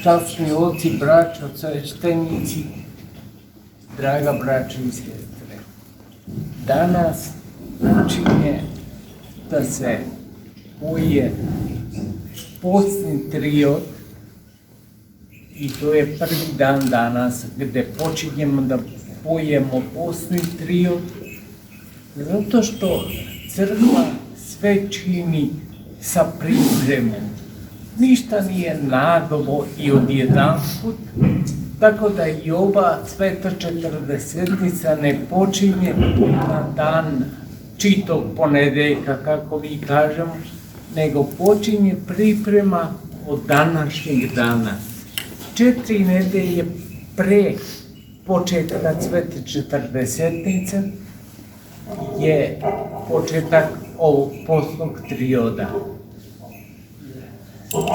Časni oci, braćo, sveštenici, draga braćo i sestre, danas počinje da se poje postni trijod i to je prvi dan danas gdje počinjemo da pojemo postni trijod, zato što crkva sve čini sa pripremom. Ništa nije naglo i odjedanput, tako da i ova sveta četrdesetnica ne počinje na dan čitog ponedeljka, kako mi kažemo, nego počinje priprema od današnjeg dana. 4 nedelje pre početka svete četrdesetnice je početak ovog postnog trioda.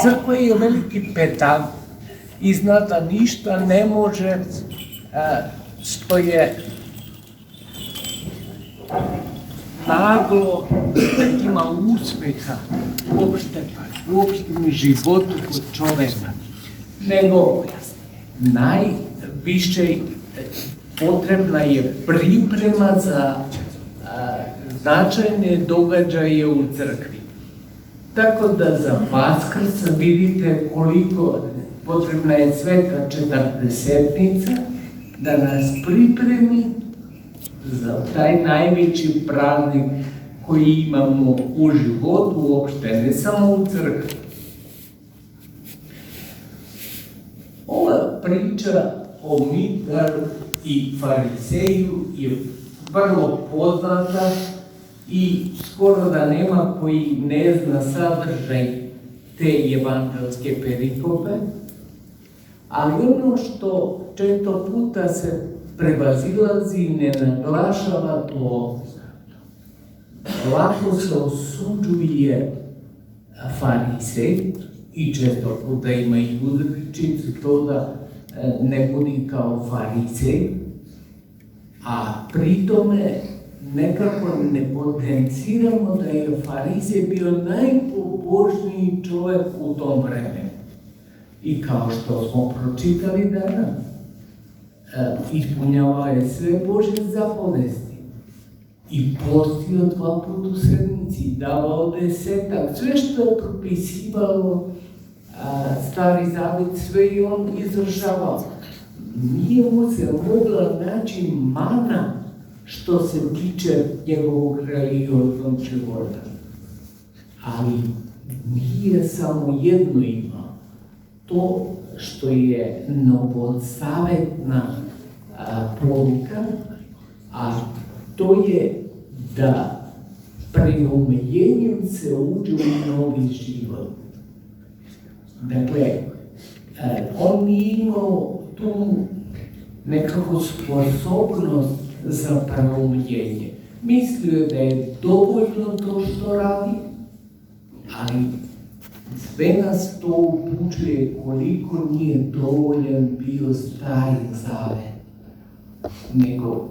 Crkva je veliki pedant i zna da ništa ne može što je naglo da ima uspjeha u opštem životu kod čoveka, nego najviše potrebna je priprema za značajne događaje u crkvi. Tako da za Vaskrs vidite koliko potrebna je sveta četrdesetnica da nas pripremi za taj najveći praznik koji imamo u životu uopšte, ne samo u crkvi. Ova priča o Mitaru i Fariseju je vrlo poznata i skoro da nema koji ne zna sadržaj te evanđelske perikope, ali ono što često puta se prevazilazi i ne naglašava to, lako se osuđuje Farisej i često puta ima i uzrečicu to da ne budi kao Farisej, a pri tome nekako ne potenciramo da je Farizej bio najpobožniji čovjek u tom vremenu. I kao što smo pročitali danas, ispunjavao je sve Božje zapovesti i postio 2 puta u sedmici, davao 10, sve što je propisivalo Stari Zavet, sve i on izvršavao. Nije mu se mogla naći mana što se tiče njegovog religioznog života. Ali nije samo jedno imao. To što je novozavetna poruka, a to je da preumljenjem se uđe u novi život. Dakle, on nije imao tu nekako sposobnost za preumljenje. Mislio je da je dovoljno to što radi, ali sve nas to upućuje koliko nije dovoljan bio Stari Zavet. Nego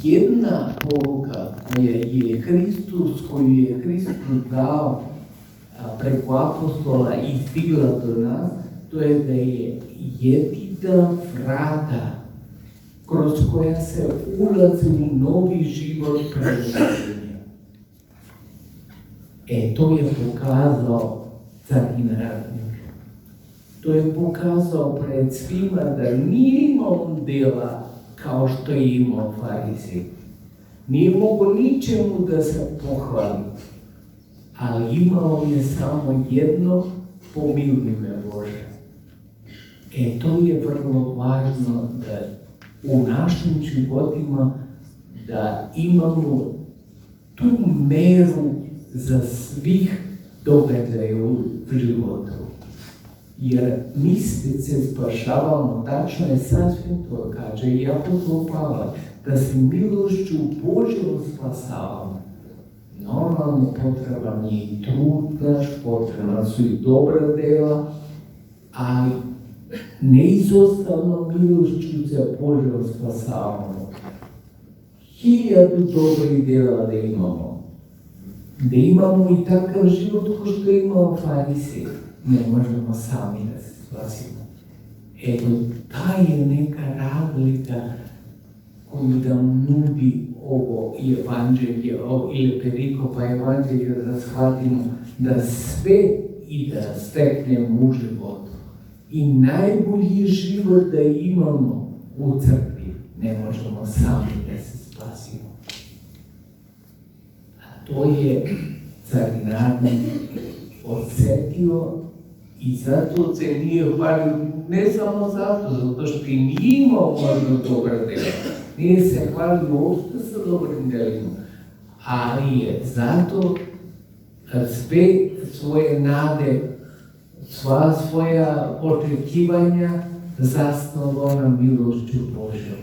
jedna poruka koju je Hristus dao preko apostola i stigla do nas, to je da je jedina vrata kroz koja se ulazi u novi život preumljenja. To je pokazao carin ratnik. To je pokazao pred svima da nije imao dela kao što je imao Farizej. Nije mogao ničemu da se pohvali, ali imao je samo jedno: pomiluj me Bože. To je vrlo važno da u našim životima da imamo tu meru za svih događaja u životu. Jer mi se spašavamo, tačno je sasvim to, kaže i apostol Pavle, da se milošću Božjom spasavamo. Normalno potreban je i trud naš, potrebna su i dobra dela, ali neizostavno milošću se Božjom spasavamo. 1000 dobrih dela da imamo. Da imamo i takav život ko što je imao Farisej. Ne možemo sami da se spasimo. Eto, ta je neka razlika koju nam nudi ovo evanđelje, ili perikopa evanđelja, da shvatimo da sve i da steknemo u životu. I najbolji život da imamo u crkvi, ne možemo sami da se spasimo. A to je carinarnik osjetio i zato se nije hvalio, ne samo zato što i nije imao možda dobra dela. Nije se hvalio uopšte sa dobrim delima, ali je zato sve svoje nade, sva svoja očekivanja zasnovao na milošću Božjom.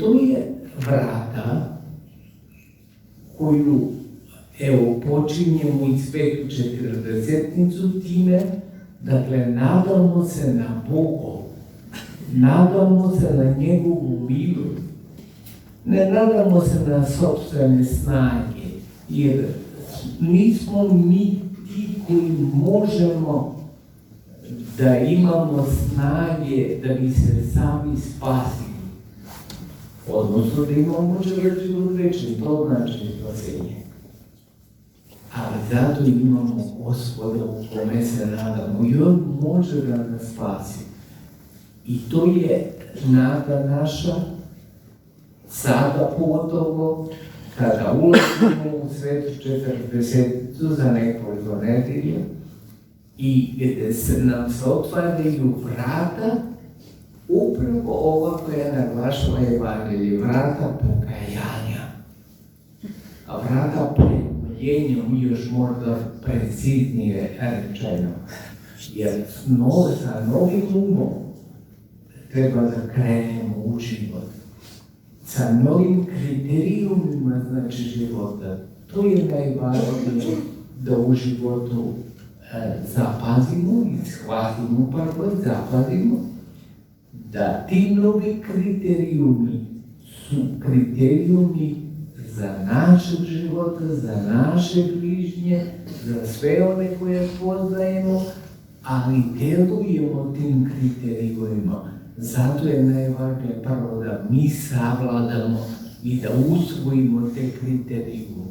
To je vrata koju, evo, počinjemo iz 540-nicu time, dakle, nadamo se na Boga, nadamo se na njegovu milost, ne nadamo se na sopstvene snage, jer nismo mi ti koji možemo da imamo snage da bi se sami spasili. Odnosno da imamo život večni, to znači spasenje. Ali zato imamo Gospoda u kome se nadamo i on može da nas spasi. I to je nada naša, sada pogotovo, kada ulazimo u svetu 40 za nekoliko nedelja i gde se nam se otvaraju vrata, upravo ova koja naglašava evanđelje, vrata pokajanja, a vrata preboljenja, još možda preciznije rečeno, jer sa novim umom treba da krenemo u život. Sa novim kriterijumima, znači, života. To je najvažnije da u životu zapazimo i shvatimo, zapazimo da ti novi kriterijumi su kriterijumi za našeg života, za naše bližnje, za sve one koje poznajemo, ali delujemo tim kriterijumima. Zato je najvažnije prvo da mi savladamo i da usvojimo te kriterijume.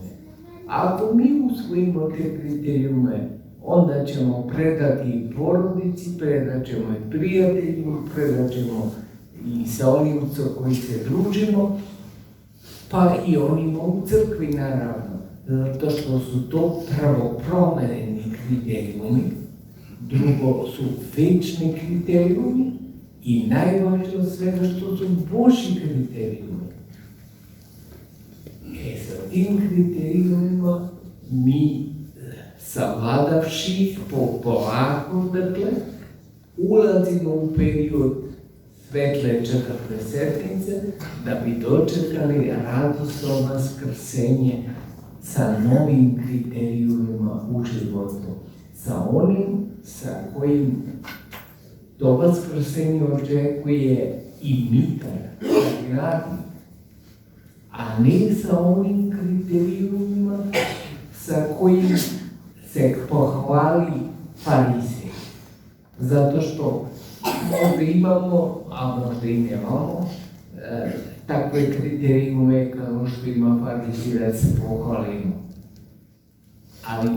Ako mi usvojimo te kriterijume, onda ćemo predati porodici, predat ćemo i prijateljima, predat ćemo i sa onim sa kojim se družimo, pa i onima u crkvi, naravno. Zato što su to prvo promereni kriterijumi, drugo su večni kriterijumi, i najvažnije od svega što su Božji kriterijumi. Sa tim kriterijumima mi, savladavši ih polako, dakle, ulazimo u period svetle 40-nice da bi dočekali radosno vaskrsenje sa novim kriterijumima u životu. Sa onim sa kojim to vaskrsenje očekuje i mitar, radnik, a ne sa onim kriterijumima sa kojim se pohvali farizej. Zato što možda imamo, a možda i nemamo, takve kriterijume kao što ima farizej da se pohvalimo. Ali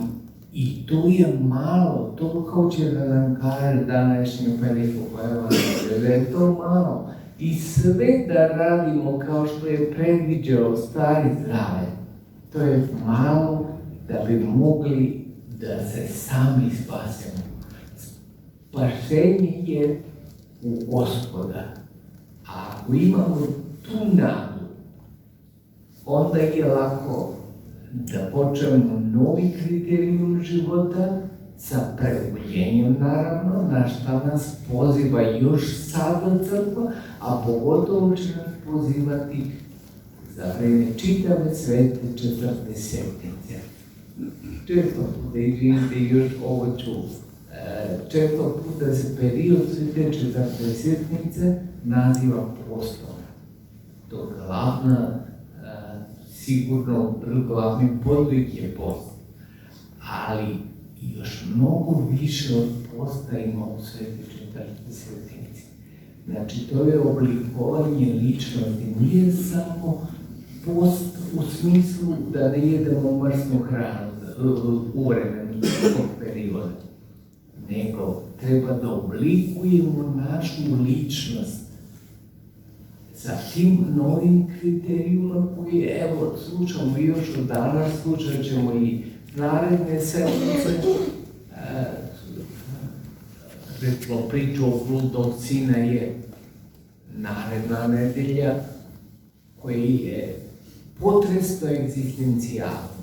i to je malo, to hoće da nam kaže današnju perikopu evanđelja, da je to malo. I sve da radimo kao što je predviđao Stari Zavet, to je malo da bi mogli da se sami spasemo. Spasenje je u Gospoda. A ako imamo tu nadu, onda je lako da počnemo novi kriterijum života sa preboljenjem, naravno, na šta nas poziva još sada crkva, a pogotovo će nas pozivati za vreme čitave svete 40-nice. Često puta i živite još ovo ču. Često puta se period svete 40-nice naziva postom. To glavna, sigurno glavni podvig je post. Ali i još mnogo više od posta ima u Svetoj četvrtoj svetnici. Znači, to je oblikovanje ličnosti, nije samo post u smislu da ne jedemo mrsnu hranu u vremenu tog perioda, nego treba da oblikujemo našu ličnost sa tim novim kriterijuma koji, evo, slušamo još od danas, slušat ćemo i naredne sedmice. Recimo, priča o bludnog sina je naredna nedelja, koji je potresno egzistencijalno.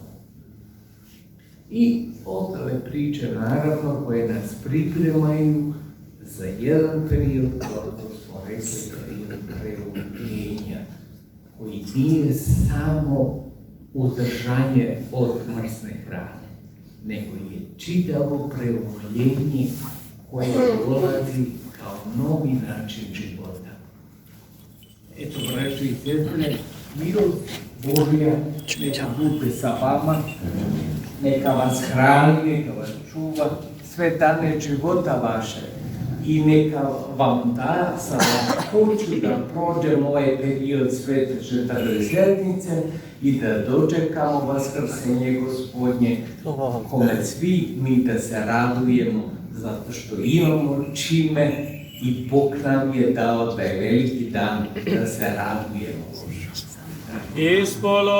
I ostale priče, naravno, koje nas pripremaju za jedan period, kao smo rekli, period preugljenja, koji nije samo uzdržanje od mrsne hrane, nego je čitavo preugljenje koje dolazi kao novi način života. Eto, braći i sestre, milost Božja neka bude sa vama, neka vas hrani, neka vas čuva sve dane života vaše i neka vam da sa lakoću da prođemo ovaj period Svete četvrte sedmice i da dočekamo Vaskrsenje Gospodnje, kome svi mi da se radujemo zato što imamo čime i Bog nam je dao da je veliki dan da se radujemo. Ispolo